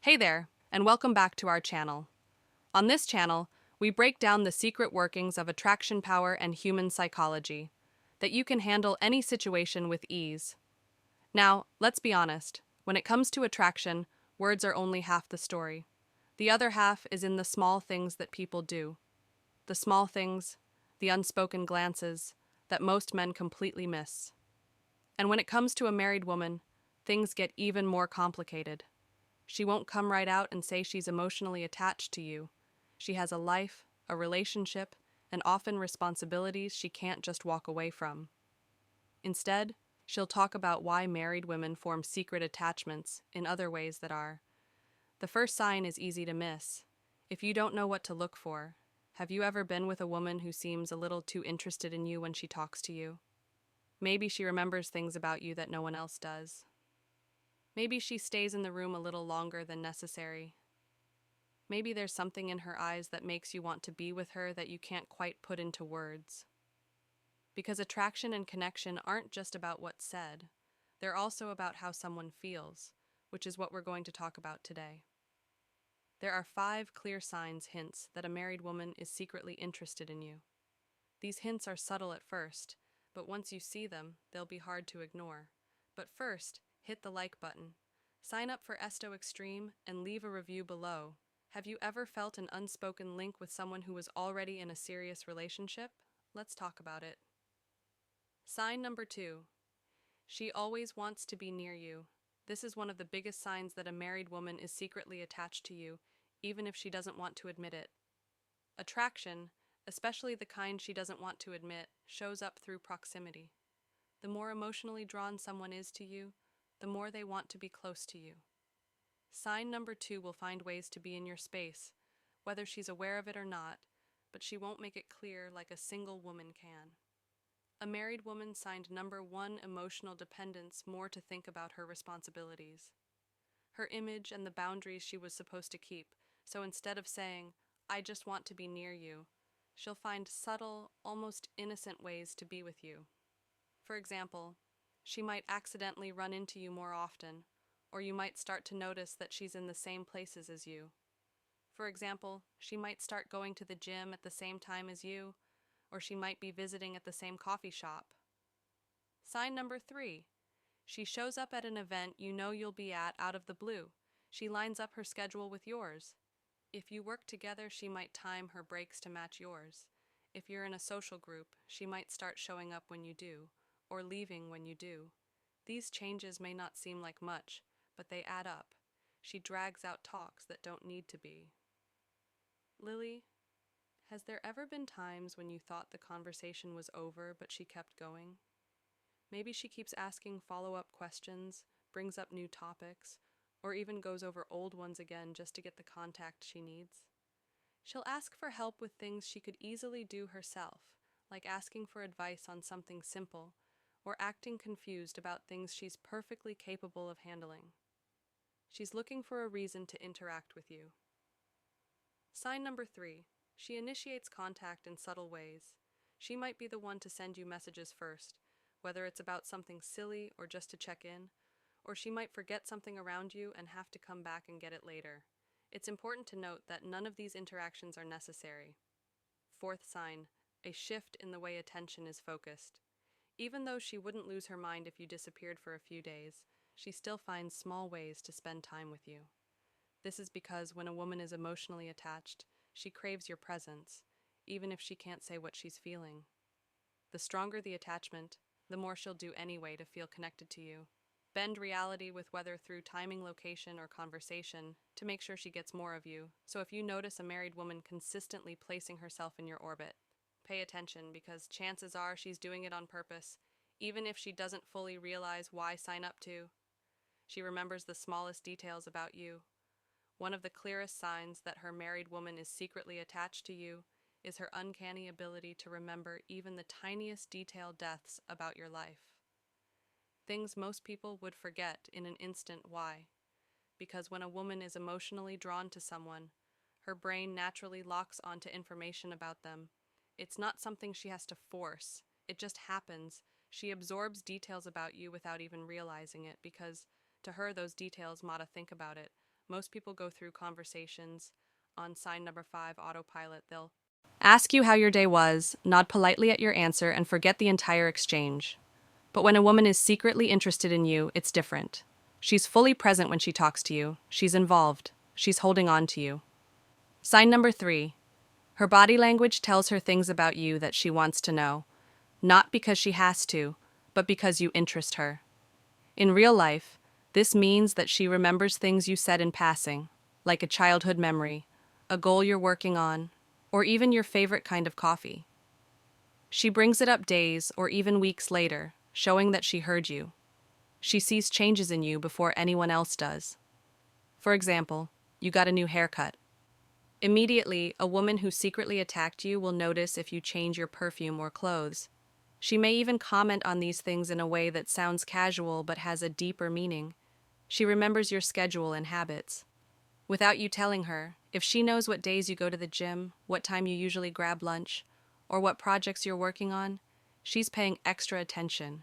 Hey there, and welcome back to our channel. On this channel, we break down the secret workings of attraction power and human psychology, that you can handle any situation with ease. Now, let's be honest, when it comes to attraction, words are only half the story. The other half is in the small things that people do. The small things, the unspoken glances, that most men completely miss. And when it comes to a married woman, things get even more complicated. She won't come right out and say she's emotionally attached to you. She has a life, a relationship, and often responsibilities she can't just walk away from. Instead, she'll talk about why married women form secret attachments in other ways that are. The first sign is easy to miss. If you don't know what to look for, have you ever been with a woman who seems a little too interested in you when she talks to you? Maybe she remembers things about you that no one else does. Maybe she stays in the room a little longer than necessary. Maybe there's something in her eyes that makes you want to be with her that you can't quite put into words. Because attraction and connection aren't just about what's said, they're also about how someone feels, which is what we're going to talk about today. There are 5 clear signs, hints, that a married woman is secretly interested in you. These hints are subtle at first, but once you see them, they'll be hard to ignore. But first, hit the like button. Sign up for Esto Extreme and leave a review below. Have you ever felt an unspoken link with someone who was already in a serious relationship? Let's talk about it. Sign number 2. She always wants to be near you. This is one of the biggest signs that a married woman is secretly attached to you, even if she doesn't want to admit it. Attraction, especially the kind she doesn't want to admit, shows up through proximity. The more emotionally drawn someone is to you, the more they want to be close to you. Sign number 2 will find ways to be in your space, whether she's aware of it or not, but she won't make it clear like a single woman can. A married woman signed number 1, emotional dependence, more to think about her responsibilities, her image and the boundaries she was supposed to keep, so instead of saying, "I just want to be near you," she'll find subtle, almost innocent ways to be with you. For example, she might accidentally run into you more often, or you might start to notice that she's in the same places as you. For example, she might start going to the gym at the same time as you, or she might be visiting at the same coffee shop. Sign number 3. She shows up at an event you know you'll be at out of the blue. She lines up her schedule with yours. If you work together, she might time her breaks to match yours. If you're in a social group, she might start showing up when you do, or leaving when you do. These changes may not seem like much, but they add up. She drags out talks that don't need to be. Lily, has there ever been times when you thought the conversation was over but she kept going? Maybe she keeps asking follow-up questions, brings up new topics, or even goes over old ones again just to get the contact she needs. She'll ask for help with things she could easily do herself, like asking for advice on something simple, or acting confused about things she's perfectly capable of handling. She's looking for a reason to interact with you. Sign number 3. She initiates contact in subtle ways. She might be the one to send you messages first, whether it's about something silly or just to check in, or she might forget something around you and have to come back and get it later. It's important to note that none of these interactions are necessary. 4th sign, a shift in the way attention is focused. Even though she wouldn't lose her mind if you disappeared for a few days, she still finds small ways to spend time with you. This is because when a woman is emotionally attached, she craves your presence, even if she can't say what she's feeling. The stronger the attachment, the more she'll do anyway to feel connected to you. Bend reality with whether through timing, location, or conversation to make sure she gets more of you. So if you notice a married woman consistently placing herself in your orbit, pay attention because chances are she's doing it on purpose, even if she doesn't fully realize why sign up to. She remembers the smallest details about you. One of the clearest signs that her married woman is secretly attached to you is her uncanny ability to remember even the tiniest detailed deaths about your life. Things most people would forget in an instant. Why? Because when a woman is emotionally drawn to someone, her brain naturally locks onto information about them. It's not something she has to force. It just happens. She absorbs details about you without even realizing it because, to her, those details matter. Think about it. Most people go through conversations on sign number 5, autopilot. They'll ask you how your day was, nod politely at your answer, and forget the entire exchange. But when a woman is secretly interested in you, it's different. She's fully present when she talks to you. She's involved. She's holding on to you. Sign number 3. Her body language tells her things about you that she wants to know, not because she has to, but because you interest her. In real life, this means that she remembers things you said in passing, like a childhood memory, a goal you're working on, or even your favorite kind of coffee. She brings it up days or even weeks later, showing that she heard you. She sees changes in you before anyone else does. For example, you got a new haircut. Immediately, a woman who secretly attacked you will notice if you change your perfume or clothes. She may even comment on these things in a way that sounds casual but has a deeper meaning. She remembers your schedule and habits. Without you telling her, if she knows what days you go to the gym, what time you usually grab lunch, or what projects you're working on, she's paying extra attention.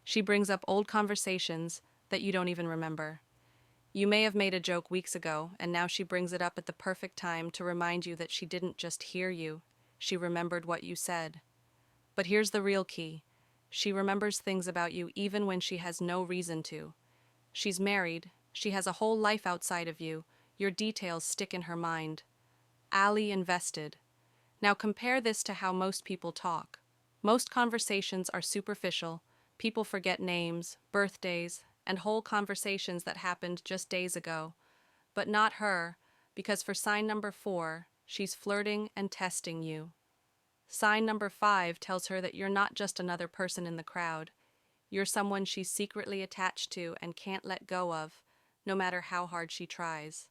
She brings up old conversations that you don't even remember. You may have made a joke weeks ago, and now she brings it up at the perfect time to remind you that she didn't just hear you, she remembered what you said. But here's the real key. She remembers things about you even when she has no reason to. She's married, she has a whole life outside of you, your details stick in her mind. Ali invested. Now compare this to how most people talk. Most conversations are superficial. People forget names, birthdays, and whole conversations that happened just days ago. But not her, because for sign number 4, she's flirting and testing you. Sign number 5 tells her that you're not just another person in the crowd. You're someone she's secretly attached to and can't let go of, no matter how hard she tries.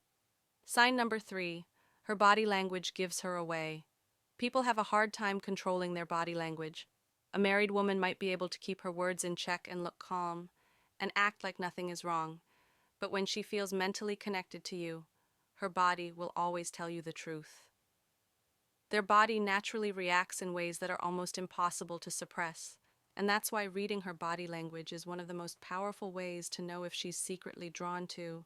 Sign number 3, her body language gives her away. People have a hard time controlling their body language. A married woman might be able to keep her words in check and look calm, and act like nothing is wrong. But when she feels mentally connected to you, her body will always tell you the truth. Their body naturally reacts in ways that are almost impossible to suppress, and that's why reading her body language is one of the most powerful ways to know if she's secretly drawn to.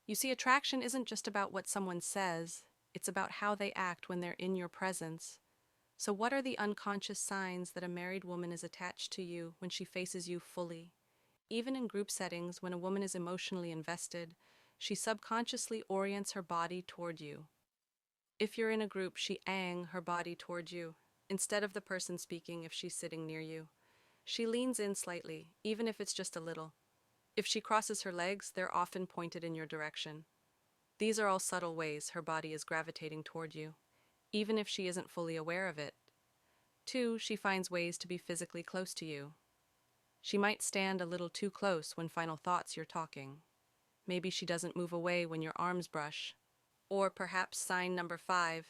You see, attraction isn't just about what someone says, it's about how they act when they're in your presence. So what are the unconscious signs that a married woman is attached to you when she faces you fully? Even in group settings, when a woman is emotionally invested, she subconsciously orients her body toward you. If you're in a group, she her body toward you, instead of the person speaking if she's sitting near you. She leans in slightly, even if it's just a little. If she crosses her legs, they're often pointed in your direction. These are all subtle ways her body is gravitating toward you, even if she isn't fully aware of it. 2, she finds ways to be physically close to you. She might stand a little too close when final thoughts you're talking. Maybe she doesn't move away when your arms brush. Or perhaps sign number 5,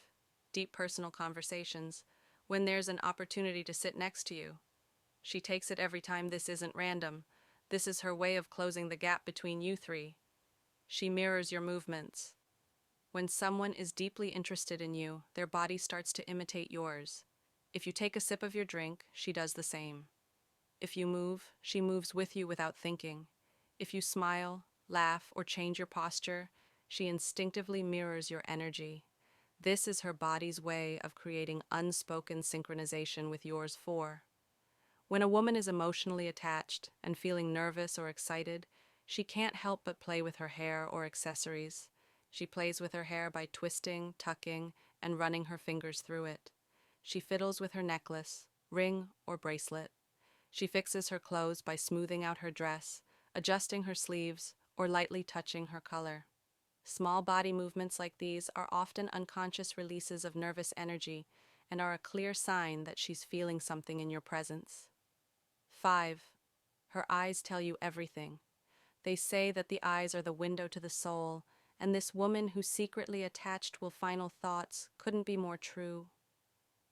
deep personal conversations, when there's an opportunity to sit next to you. She takes it every time. This isn't random. This is her way of closing the gap between you 3. She mirrors your movements. When someone is deeply interested in you, their body starts to imitate yours. If you take a sip of your drink, she does the same. If you move, she moves with you without thinking. If you smile, laugh, or change your posture, she instinctively mirrors your energy. This is her body's way of creating unspoken synchronization with yours 4. When a woman is emotionally attached and feeling nervous or excited, she can't help but play with her hair or accessories. She plays with her hair by twisting, tucking, and running her fingers through it. She fiddles with her necklace, ring, or bracelet. She fixes her clothes by smoothing out her dress, adjusting her sleeves, or lightly touching her color. Small body movements like these are often unconscious releases of nervous energy and are a clear sign that she's feeling something in your presence. 5. Her eyes tell you everything. They say that the eyes are the window to the soul, and this woman who's secretly attached will final thoughts couldn't be more true.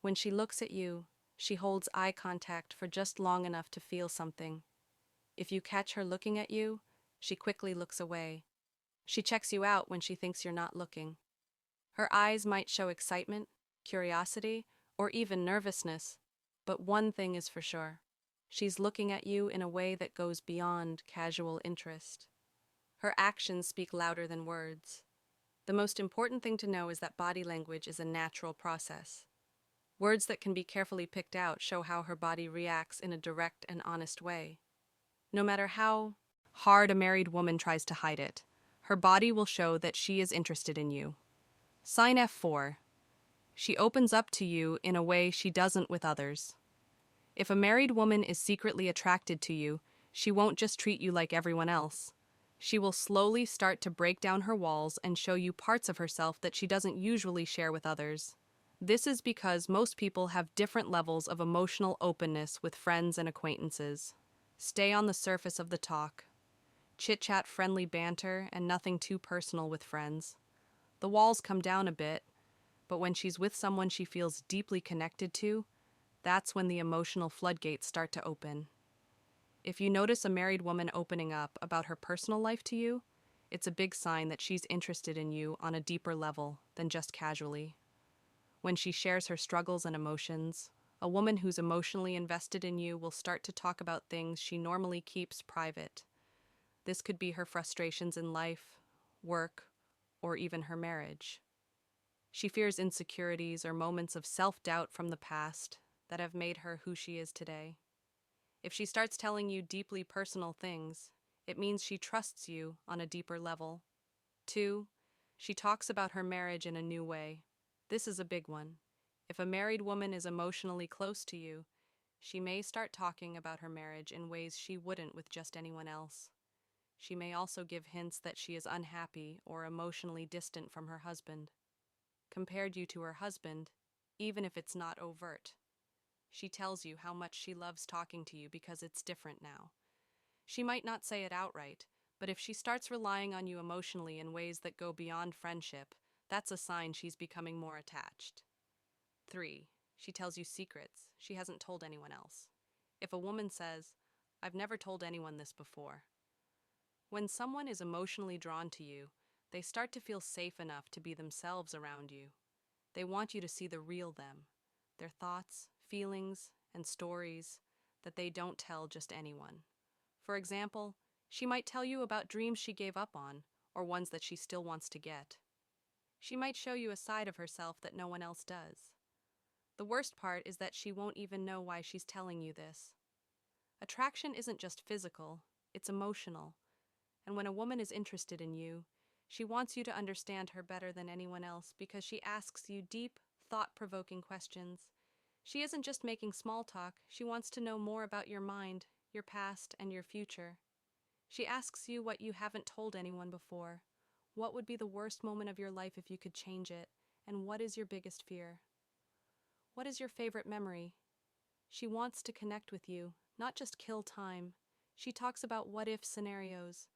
When she looks at you, she holds eye contact for just long enough to feel something. If you catch her looking at you, she quickly looks away. She checks you out when she thinks you're not looking. Her eyes might show excitement, curiosity, or even nervousness, but one thing is for sure. She's looking at you in a way that goes beyond casual interest. Her actions speak louder than words. The most important thing to know is that body language is a natural process. Words that can be carefully picked out show how her body reacts in a direct and honest way. No matter how hard a married woman tries to hide it, her body will show that she is interested in you. Sign F4. She opens up to you in a way she doesn't with others. If a married woman is secretly attracted to you, she won't just treat you like everyone else. She will slowly start to break down her walls and show you parts of herself that she doesn't usually share with others. This is because most people have different levels of emotional openness with friends and acquaintances. Stay on the surface of the talk. Chit-chat, friendly banter, and nothing too personal with friends. The walls come down a bit, but when she's with someone she feels deeply connected to, that's when the emotional floodgates start to open. If you notice a married woman opening up about her personal life to you, it's a big sign that she's interested in you on a deeper level than just casually. When she shares her struggles and emotions, a woman who's emotionally invested in you will start to talk about things she normally keeps private. This could be her frustrations in life, work, or even her marriage. She fears insecurities or moments of self-doubt from the past that have made her who she is today. If she starts telling you deeply personal things, it means she trusts you on a deeper level. 2. She talks about her marriage in a new way. This is a big one. If a married woman is emotionally close to you, she may start talking about her marriage in ways she wouldn't with just anyone else. She may also give hints that she is unhappy or emotionally distant from her husband. Compared you to her husband, even if it's not overt. She tells you how much she loves talking to you because it's different now. She might not say it outright, but if she starts relying on you emotionally in ways that go beyond friendship, that's a sign she's becoming more attached. 3. She tells you secrets she hasn't told anyone else. If a woman says, "I've never told anyone this before." When someone is emotionally drawn to you, they start to feel safe enough to be themselves around you. They want you to see the real them, their thoughts, feelings, and stories that they don't tell just anyone. For example, she might tell you about dreams she gave up on, or ones that she still wants to get. She might show you a side of herself that no one else does. The worst part is that she won't even know why she's telling you this. Attraction isn't just physical, it's emotional. And when a woman is interested in you, she wants you to understand her better than anyone else because she asks you deep, thought-provoking questions. She isn't just making small talk, she wants to know more about your mind, your past, and your future. She asks you what you haven't told anyone before. What would be the worst moment of your life if you could change it? And what is your biggest fear? What is your favorite memory? She wants to connect with you, not just kill time. She talks about what-if scenarios.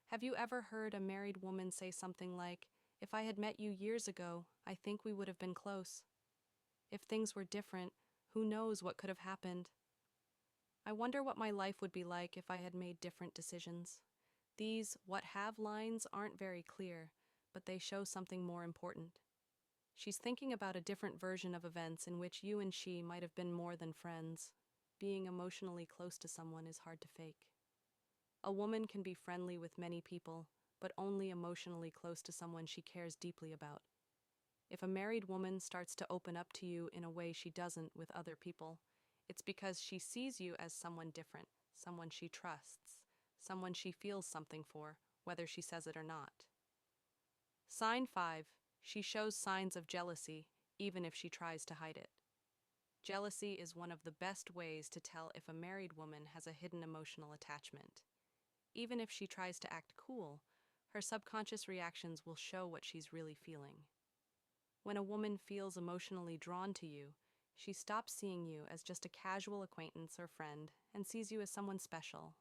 Have you ever heard a married woman say something like, "If I had met you years ago, I think we would have been close. If things were different, who knows what could have happened? I wonder what my life would be like if I had made different decisions." These what have lines aren't very clear, but they show something more important. She's thinking about a different version of events in which you and she might have been more than friends. Being emotionally close to someone is hard to fake. A woman can be friendly with many people, but only emotionally close to someone she cares deeply about. If a married woman starts to open up to you in a way she doesn't with other people, it's because she sees you as someone different, someone she trusts, someone she feels something for, whether she says it or not. Sign 5. She shows signs of jealousy, even if she tries to hide it. Jealousy is one of the best ways to tell if a married woman has a hidden emotional attachment. Even if she tries to act cool, her subconscious reactions will show what she's really feeling. When a woman feels emotionally drawn to you, she stops seeing you as just a casual acquaintance or friend and sees you as someone special.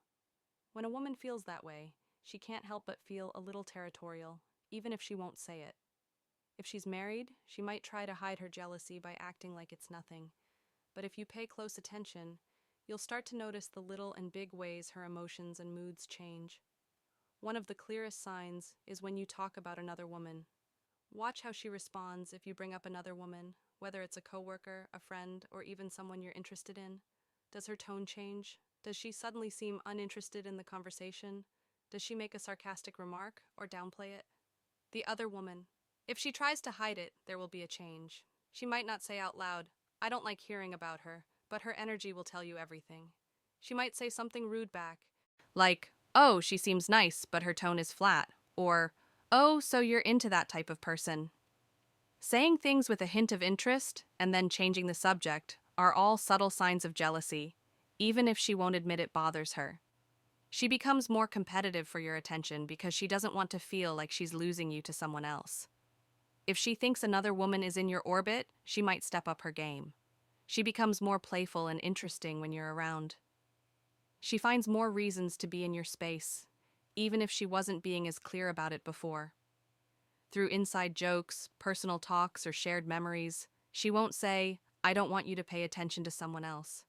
When a woman feels that way, she can't help but feel a little territorial, even if she won't say it. If she's married, she might try to hide her jealousy by acting like it's nothing. But if you pay close attention, you'll start to notice the little and big ways her emotions and moods change. One of the clearest signs is when you talk about another woman. Watch how she responds if you bring up another woman, whether it's a coworker, a friend, or even someone you're interested in. Does her tone change? Does she suddenly seem uninterested in the conversation? Does she make a sarcastic remark or downplay it? The other woman. If she tries to hide it, there will be a change. She might not say out loud, "I don't like hearing about her," but her energy will tell you everything. She might say something rude back, like, "Oh, she seems nice, but her tone is flat," or, "Oh, so you're into that type of person." Saying things with a hint of interest and then changing the subject are all subtle signs of jealousy, even if she won't admit it bothers her. She becomes more competitive for your attention because she doesn't want to feel like she's losing you to someone else. If she thinks another woman is in your orbit, she might step up her game. She becomes more playful and interesting when you're around. She finds more reasons to be in your space, even if she wasn't being as clear about it before. Through inside jokes, personal talks, or shared memories, she won't say, "I don't want you to pay attention to someone else."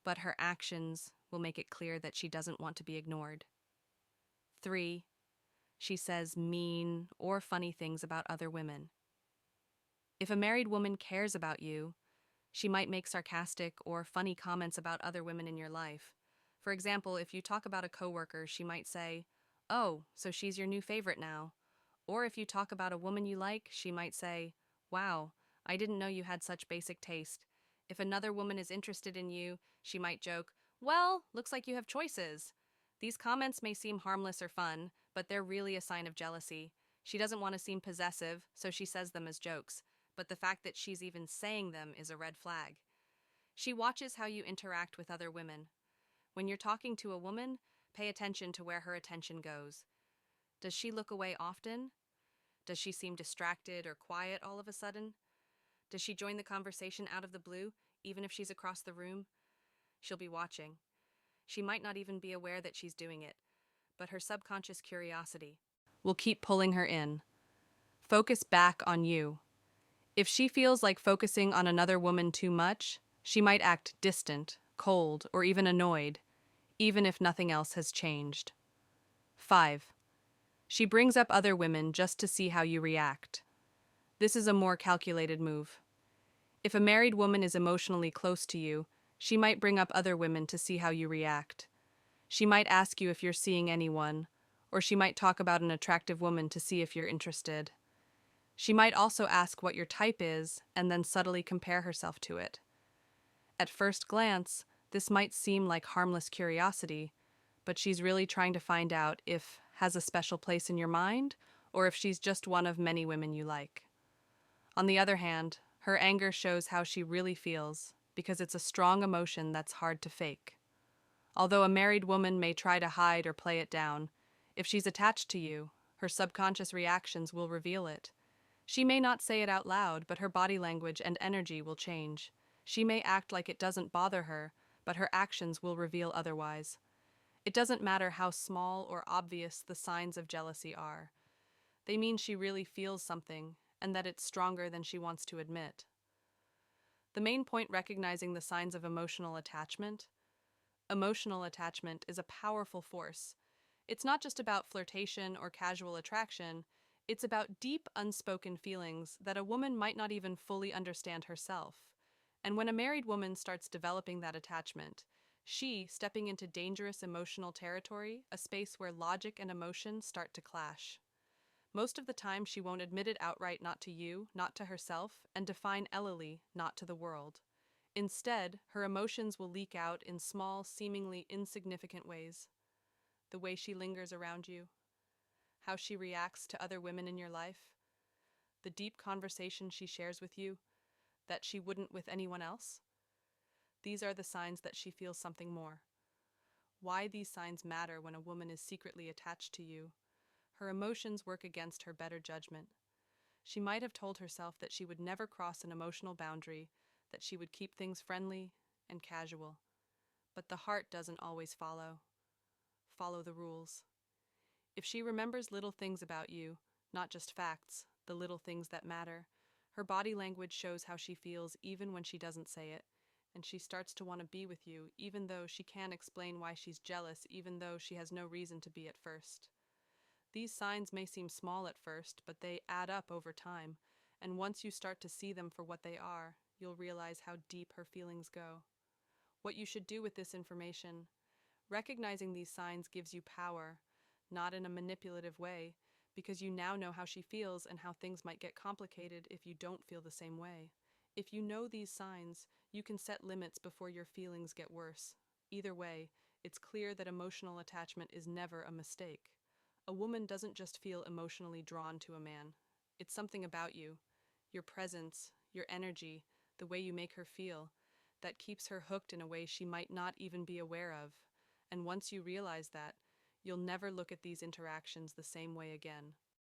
But her actions will make it clear that she doesn't want to be ignored. 3. She says mean or funny things about other women. If a married woman cares about you, she might make sarcastic or funny comments about other women in your life. For example, if you talk about a coworker, she might say, "Oh, so she's your new favorite now." Or if you talk about a woman you like, she might say, "Wow, I didn't know you had such basic taste." If another woman is interested in you, she might joke, "Well, looks like you have choices." These comments may seem harmless or fun, but they're really a sign of jealousy. She doesn't want to seem possessive, so she says them as jokes. But the fact that she's even saying them is a red flag. She watches how you interact with other women. When you're talking to a woman, pay attention to where her attention goes. Does she look away often? Does she seem distracted or quiet all of a sudden? Does she join the conversation out of the blue, even if she's across the room? She'll be watching. She might not even be aware that she's doing it, but her subconscious curiosity will keep pulling her in. Focus back on you. If she feels like focusing on another woman too much, she might act distant, cold, or even annoyed, even if nothing else has changed. 5. She brings up other women just to see how you react. This is a more calculated move. If a married woman is emotionally close to you, she might bring up other women to see how you react. She might ask you if you're seeing anyone, or she might talk about an attractive woman to see if you're interested. She might also ask what your type is and then subtly compare herself to it. At first glance, this might seem like harmless curiosity, but she's really trying to find out if has a special place in your mind or if she's just one of many women you like. On the other hand, her anger shows how she really feels because it's a strong emotion that's hard to fake. Although a married woman may try to hide or play it down, if she's attached to you, her subconscious reactions will reveal it. She may not say it out loud, but her body language and energy will change. She may act like it doesn't bother her, but her actions will reveal otherwise. It doesn't matter how small or obvious the signs of jealousy are. They mean she really feels something, and that it's stronger than she wants to admit. The main point recognizing the signs of emotional attachment. Emotional attachment is a powerful force. It's not just about flirtation or casual attraction, it's about deep, unspoken feelings that a woman might not even fully understand herself. And when a married woman starts developing that attachment, she stepping into dangerous emotional territory, a space where logic and emotion start to clash. Most of the time, she won't admit it outright, not to you, not to herself, and define Ellie, not to the world. Instead, her emotions will leak out in small, seemingly insignificant ways. The way she lingers around you, how she reacts to other women in your life, the deep conversation she shares with you that she wouldn't with anyone else. These are the signs that she feels something more. Why these signs matter when a woman is secretly attached to you. Her emotions work against her better judgment. She might have told herself that she would never cross an emotional boundary, that she would keep things friendly and casual. But the heart doesn't always follow the rules. If she remembers little things about you, not just facts, the little things that matter, her body language shows how she feels even when she doesn't say it, and she starts to want to be with you even though she can't explain why she's jealous, even though she has no reason to be at first. These signs may seem small at first, but they add up over time, and once you start to see them for what they are, you'll realize how deep her feelings go. What you should do with this information. Recognizing these signs gives you power, not in a manipulative way, because you now know how she feels and how things might get complicated if you don't feel the same way. If you know these signs, you can set limits before your feelings get worse. Either way, it's clear that emotional attachment is never a mistake. A woman doesn't just feel emotionally drawn to a man. It's something about you, your presence, your energy, the way you make her feel, that keeps her hooked in a way she might not even be aware of. And once you realize that, you'll never look at these interactions the same way again.